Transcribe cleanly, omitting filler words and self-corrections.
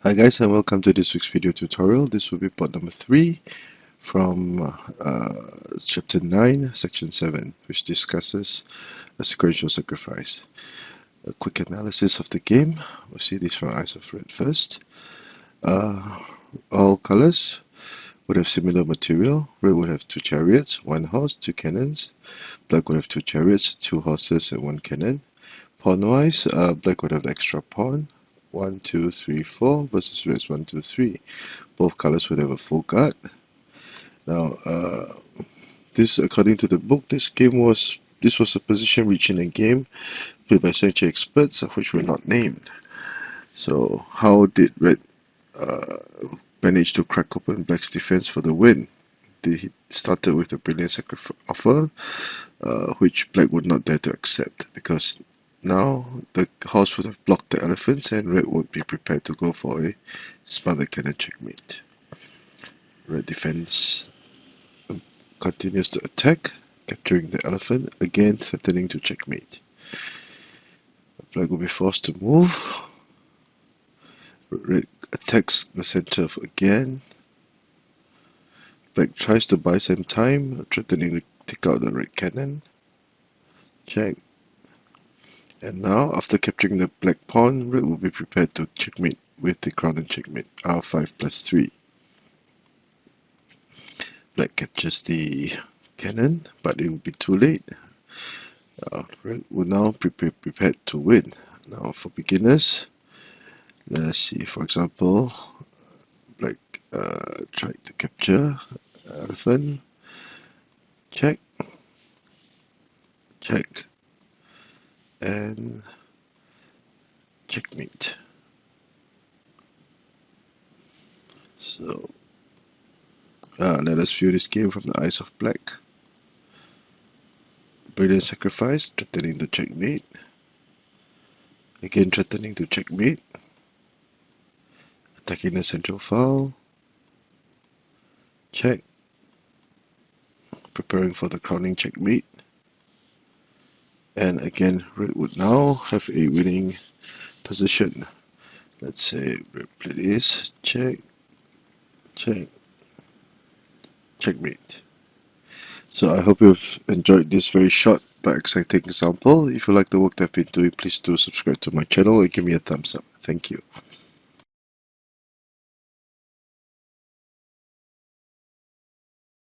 Hi guys, and welcome to this week's video tutorial. This will be part number 3 from chapter 9, section 7, which discusses a sequential sacrifice. A quick analysis of the game. We'll see this from Eyes of Red first. All colors would have similar material. Red would have 2 chariots, 1 horse, 2 cannons. Black would have 2 chariots, 2 horses, and 1 cannon. Pawn-wise, black would have extra pawn. 1, 2, 3, 4 versus red's 1, 2, 3. Both colors would have a full guard. Now, this according to the book, this was a position reaching a game played by Xiangqi experts, of which were not named. So, how did red manage to crack open black's defense for the win? He started with a brilliant offer, which black would not dare to accept, because now the horse would have blocked the elephants and red would be prepared to go for a smothered cannon checkmate. Red defense continues to attack, capturing the elephant, again threatening to checkmate. Black will be forced to move. Red attacks the center again. Black tries to buy some time, threatening to take out the red cannon. Check. And now, after capturing the black pawn, red will be prepared to checkmate with the crown and checkmate, r5 plus 3. Black captures the cannon, but it will be too late. Red will now be prepared to win. Now, for beginners, let's see, for example, black tried to capture elephant. Check. Check. And checkmate. So, let us view this game from the eyes of black. Brilliant sacrifice, threatening to checkmate. Again threatening to checkmate. Attacking the central file. Check. Preparing for the crowning checkmate. And again, red would now have a winning position. Let's say red play this. Check. Check. Checkmate. So I hope you've enjoyed this very short but exciting example. If you like the work that I've been doing, please do subscribe to my channel and give me a thumbs up. Thank you.